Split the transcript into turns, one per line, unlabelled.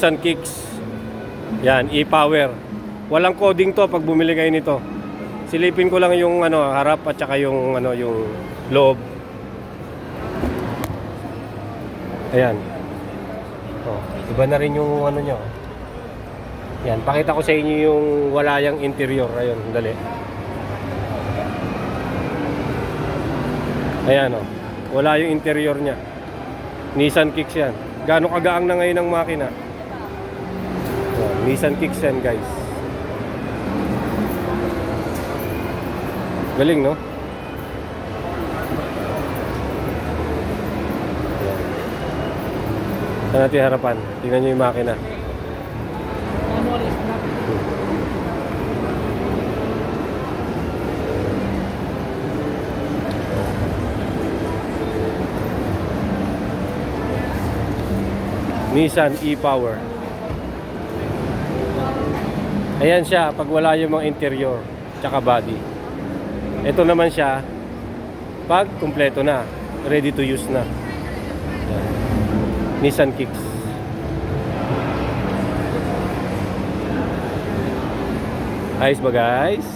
Nissan Kicks. Yan, e-power. Walang coding to pag bumili kayo nito. Silipin ko lang yung harap at saka yung yung loob. Ayan. Oh, iba na rin yung nyo. Yan, pakita ko sa inyo yung wala yang interior. Ayun, dali. Ayan oh. Wala yung interior niya. Nissan Kicks yan. Gaano kagaang na ngayon ang makina. Oh, Nissan Kicks yan, guys. Galing, no? Saan natin harapan? Tingnan nyo yung makina. Nissan e-Power. Ayan siya pag wala yung mga interior tsaka body. Ito naman siya pag kumpleto na, ready to use na. Ayan. Nissan Kicks. Ayos ba, guys?